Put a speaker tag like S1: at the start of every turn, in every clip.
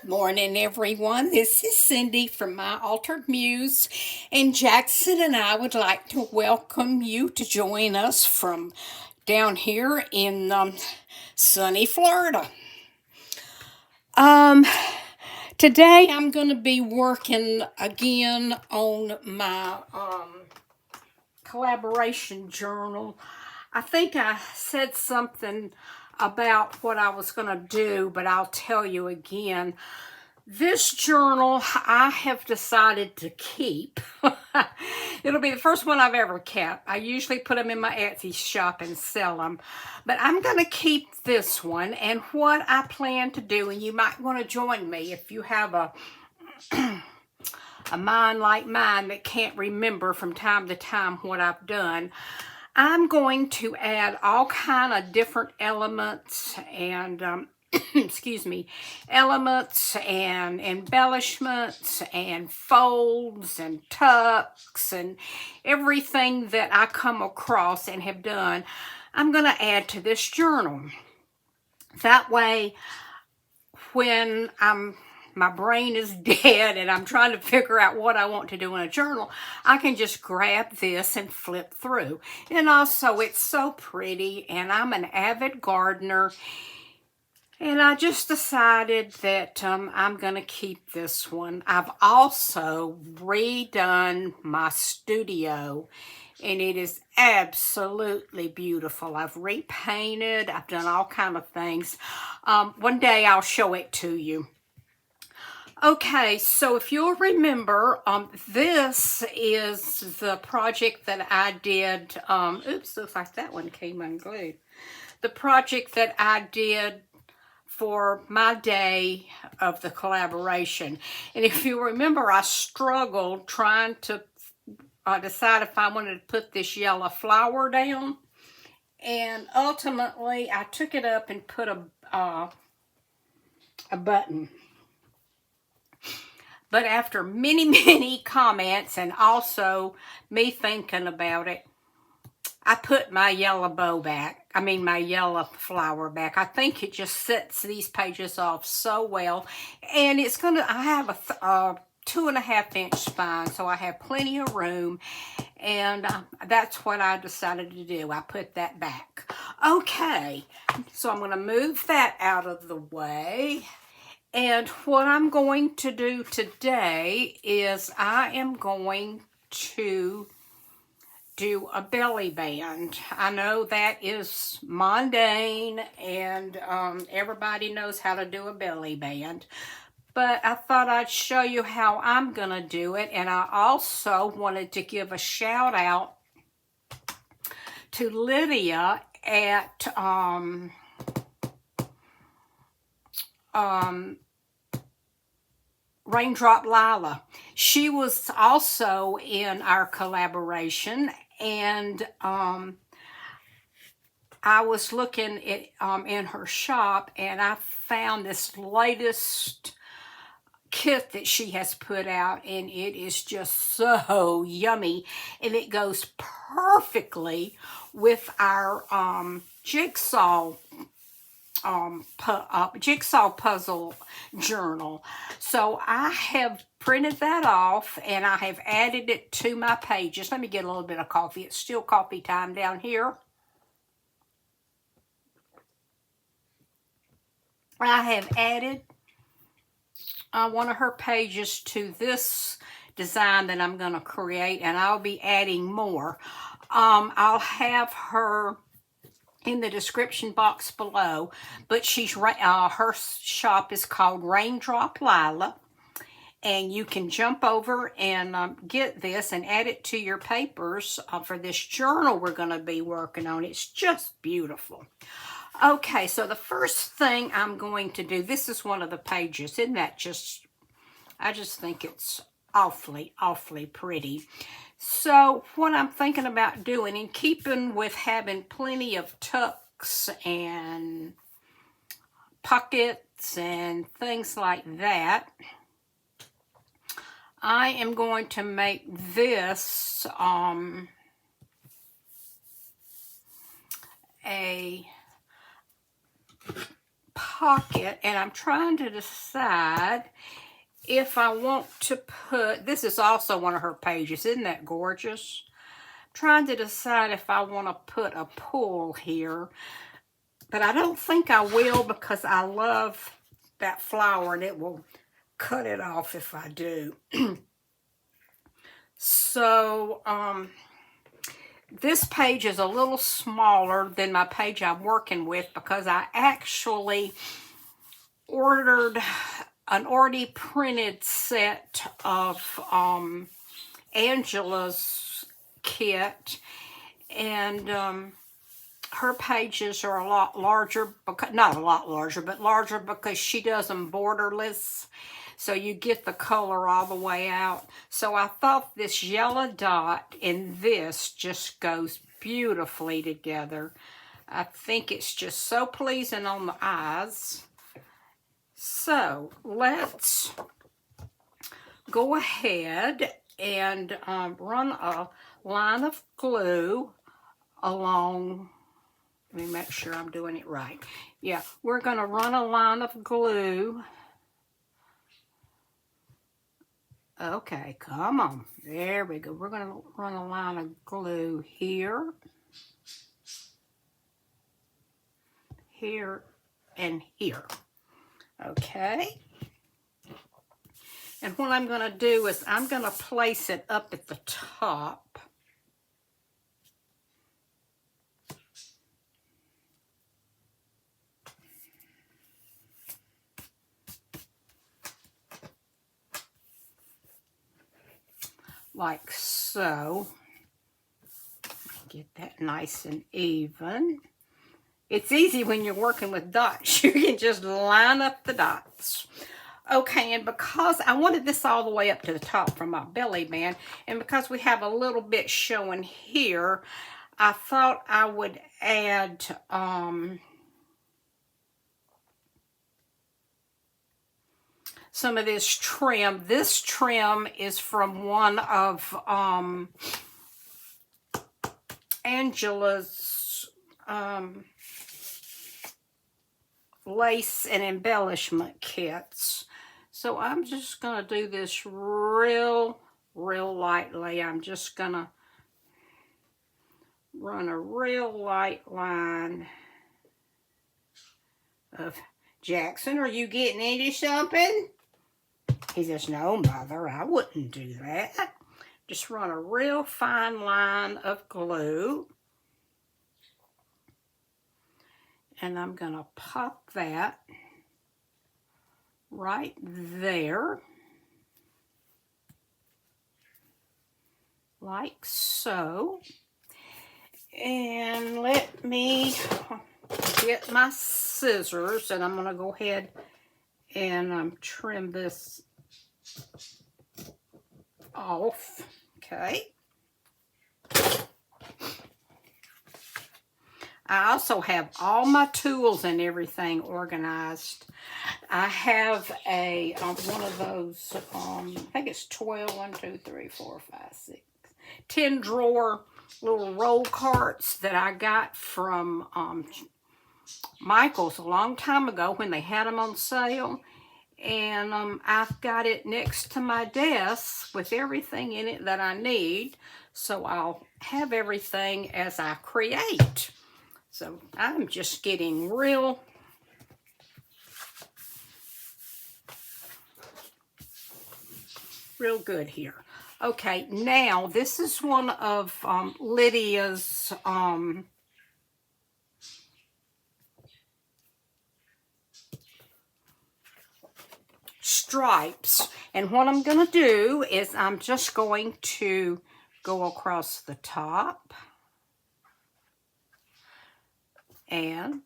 S1: Morning, everyone. This is Cindy from My Altered Muse, and Jackson and I would like to welcome you to join us from down here in sunny Florida. Um, Today I'm going to be working again on my collaboration journal. I think I said something about what I was going to do, but I'll tell you again. This journal I have decided to keep. It'll be the first one I've ever kept. I usually put them in my Etsy shop and sell them. But I'm going to keep this one. And what I plan to do, and you might want to join me if you have a mind like mine that can't remember from time to time what I've done. I'm going to add all kind of different elements and excuse me, elements and embellishments and folds and tucks and everything that I come across and have done, I'm going to add to this journal. That way, when my brain is dead and I'm trying to figure out what I want to do in a journal, I can just grab this and flip through. And also, it's so pretty, and I'm an avid gardener. And I just decided that I'm going to keep this one. I've also redone my studio, and it is absolutely beautiful. I've repainted. I've done all kind of things. One day I'll show it to you. Okay, so if you'll remember, this is the project that I did. Oops, looks like that one came unglued. The project that I did for my day of the collaboration. And if you remember, I struggled trying to decide if I wanted to put this yellow flower down. And ultimately, I took it up and put a button. But after many, many comments and also me thinking about it, I put my yellow bow back. I mean, my yellow flower back. I think it just sets these pages off so well. And it's going to, I have a 2.5-inch spine, so I have plenty of room. And that's what I decided to do. I put that back. Okay, so I'm going to move that out of the way. And what I'm going to do today is I am going to do a belly band. I know that is mundane and everybody knows how to do a belly band, but I thought I'd show you how I'm gonna do it. And I also wanted to give a shout out to Lydia at Raindrop Lila. She was also in our collaboration, and I was looking at in her shop, and I found this latest kit that she has put out, and it is just so yummy, and it goes perfectly with our jigsaw puzzle journal. So I have printed that off and I have added it to my pages. Let me get a little bit of coffee. It's still coffee time down here. I have added one of her pages to this design that I'm going to create, and I'll be adding more. I'll have her in the description box below, but her shop is called Raindrop Lila, and you can jump over and get this and add it to your papers for this journal we're going to be working on. It's just beautiful. Okay, so the first thing I'm going to do, this is one of the pages. Isn't that just, I just think it's awfully, awfully pretty. So what I'm thinking about doing, in keeping with having plenty of tucks and pockets and things like that, I am going to make this a pocket, and I'm trying to decide if I want to put, this is also one of her pages, isn't that gorgeous? Trying to decide if I want to put a pull here, but I don't think I will because I love that flower and it will cut it off if I do. So this page is a little smaller than my page I'm working with because I actually ordered an already printed set of Angela's kit, and her pages are a lot larger, because not a lot larger, but larger because she does them borderless, so you get the color all the way out. So I thought this yellow dot and this just goes beautifully together. I think it's just so pleasing on the eyes. So let's go ahead and run a line of glue along. Let me make sure I'm doing it right. Yeah, we're going to run a line of glue. Okay, come on. There we go. We're going to run a line of glue here, here, and here. Okay. And what I'm going to do is I'm going to place it up at the top. Like so. Get that nice and even. It's easy when you're working with dots. You can just line up the dots. Okay, and because I wanted this all the way up to the top from my belly band, and because we have a little bit showing here, I thought I would add some of this trim. This trim is from one of Angela's lace and embellishment kits. So I'm just going to do this real lightly. I'm just going to run a real light line of, Jackson, are you getting into something? He says, no, Mother, I wouldn't do that. Just run a real fine line of glue. And I'm going to pop that right there. Like so. And let me get my scissors, and I'm going to go ahead and trim this off. Okay. I also have all my tools and everything organized. I have a one of those, I think it's 12, 1, 2, 3, 4, 5, 6, 10 drawer little roll carts that I got from Michael's a long time ago when they had them on sale. And I've got it next to my desk with everything in it that I need. So I'll have everything as I create. So I'm just getting real good here. Okay, now this is one of Lydia's stripes. And what I'm going to do is I'm just going to go across the top and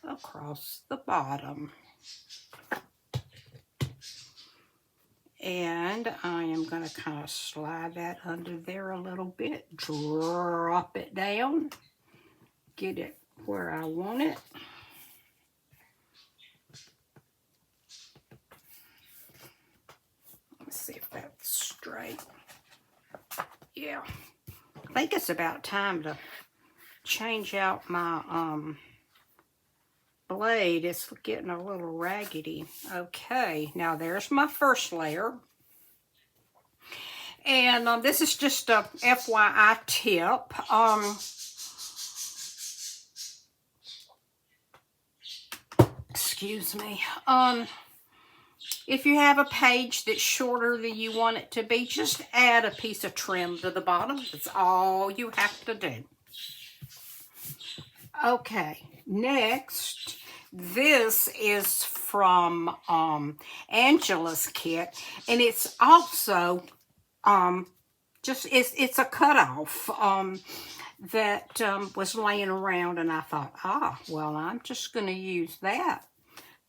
S1: across the bottom. And I am going to kind of slide that under there a little bit, drop it down, get it where I want it. Let's see if that's straight. Yeah, I think it's about time to change out my blade is getting a little raggedy. Okay, now there's my first layer. And this is just a FYI tip. Excuse me. If you have a page that's shorter than you want it to be, just add a piece of trim to the bottom. That's all you have to do. Okay, next, this is from Angela's kit, and it's also it's a cutoff that was laying around, and I thought, well, I'm just going to use that.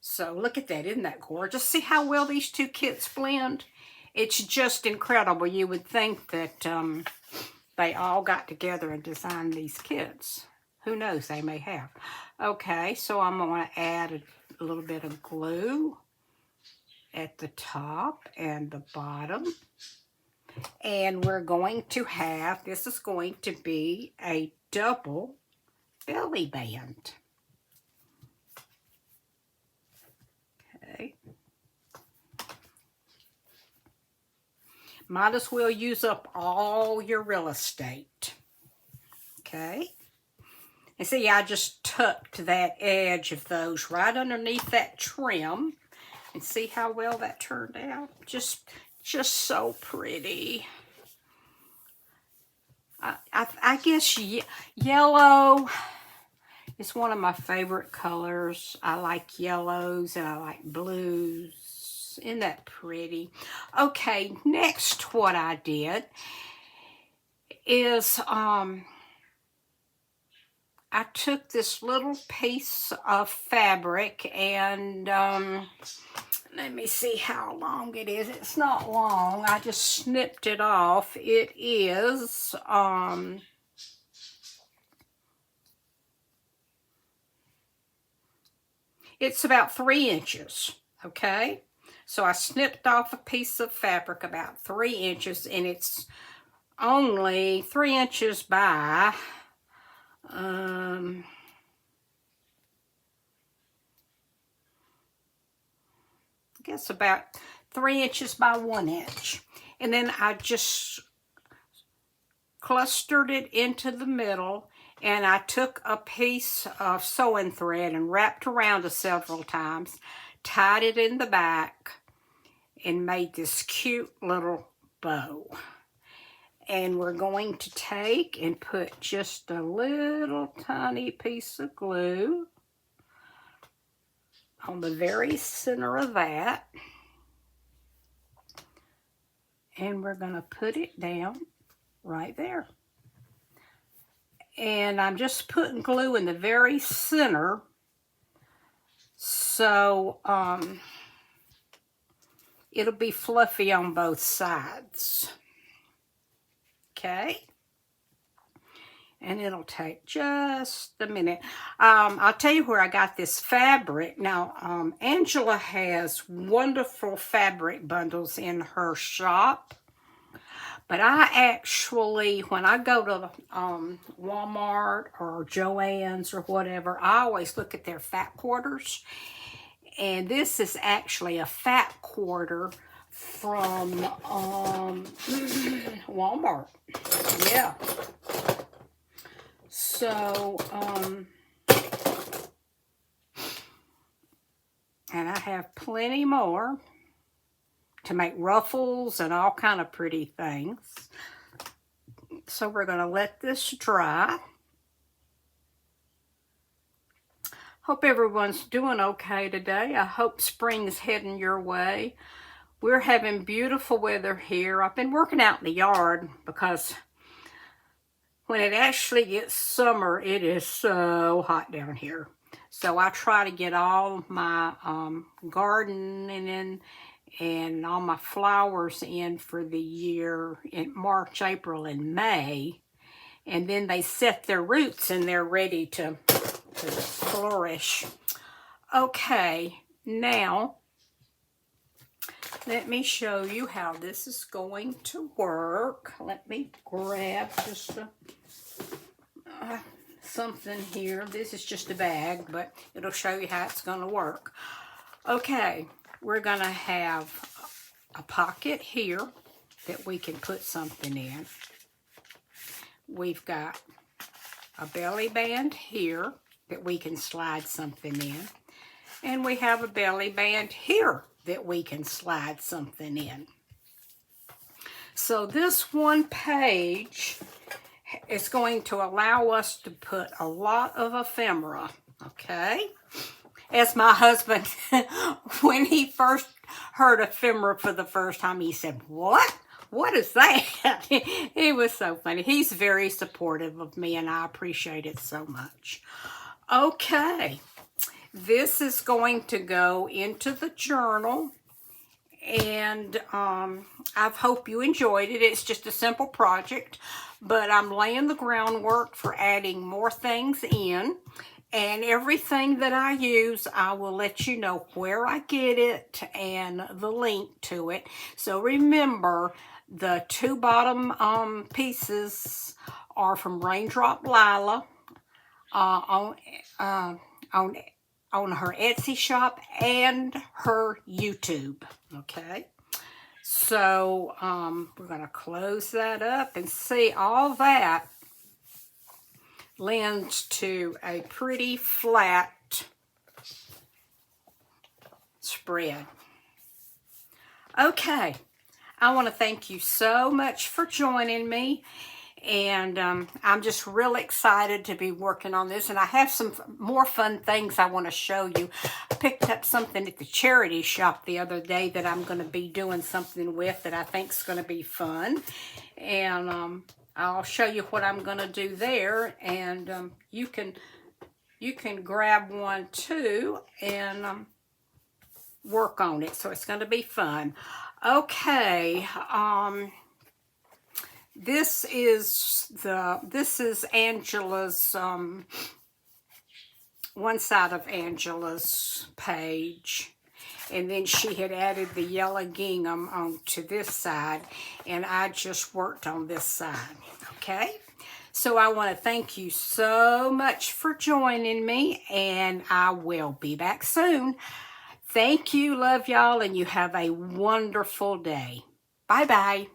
S1: So look at that, isn't that gorgeous? See how well these two kits blend? It's just incredible. You would think that they all got together and designed these kits. Who knows, they may have. Okay, so I'm going to add a little bit of glue at the top and the bottom. And we're going to have, this is going to be a double belly band. Okay. Might as well use up all your real estate. Okay. And see, I just tucked that edge of those right underneath that trim. And see how well that turned out? Just so pretty. I guess yellow is one of my favorite colors. I like yellows and I like blues. Isn't that pretty? Okay, next what I did is I took this little piece of fabric and let me see how long it is. It's not long. I just snipped it off. It is it's about 3 inches, okay? So I snipped off a piece of fabric about 3 inches, and it's only 3 inches by I guess about 3 inches by 1 inch. And then I just clustered it into the middle, and I took a piece of sewing thread and wrapped around it several times, tied it in the back, and made this cute little bow. And we're going to take and put just a little tiny piece of glue on the very center of that. And we're going to put it down right there. And I'm just putting glue in the very center so it'll be fluffy on both sides. Okay, and it'll take just a minute. I'll tell you where I got this fabric. Now, Angela has wonderful fabric bundles in her shop, but I actually, when I go to Walmart or Joann's or whatever, I always look at their fat quarters, and this is actually a fat quarter from Walmart. Yeah. So, and I have plenty more to make ruffles and all kind of pretty things. So we're going to let this dry. Hope everyone's doing okay today. I hope spring's heading your way. We're having beautiful weather here. I've been working out in the yard because when it actually gets summer, it is so hot down here. So I try to get all my gardening in and all my flowers in for the year in March, April, and May. And then they set their roots and they're ready to flourish. Okay, now let me show you how this is going to work. Let me grab just a something here. This is just a bag, but it'll show you how it's going to work. Okay, we're going to have a pocket here that we can put something in. We've got a belly band here that we can slide something in. And we have a belly band here that we can slide something in. So this one page is going to allow us to put a lot of ephemera, okay? As my husband, when he first heard ephemera for the first time, he said, "What? What is that?" It was so funny. He's very supportive of me, and I appreciate it so much. Okay, this is going to go into the journal, and I hope you enjoyed it. It's just a simple project, but I'm laying the groundwork for adding more things in. And everything that I use, I will let you know where I get it and the link to it. So remember, the two bottom pieces are from Raindrop Lila on her Etsy shop and her YouTube. Okay, so we're going to close that up and see all that lends to a pretty flat spread. Okay, I want to thank you so much for joining me, and I'm just really excited to be working on this, and I have some more fun things I want to show you. I picked up something at the charity shop the other day that I'm going to be doing something with that I think is going to be fun, and I'll show you what I'm going to do there, and you can grab one too and work on it. So it's going to be fun. Okay, this is Angela's one side of Angela's page. And then she had added the yellow gingham onto this side, and I just worked on this side, okay? So I want to thank you so much for joining me, and I will be back soon. Thank you, love y'all, and you have a wonderful day. Bye-bye.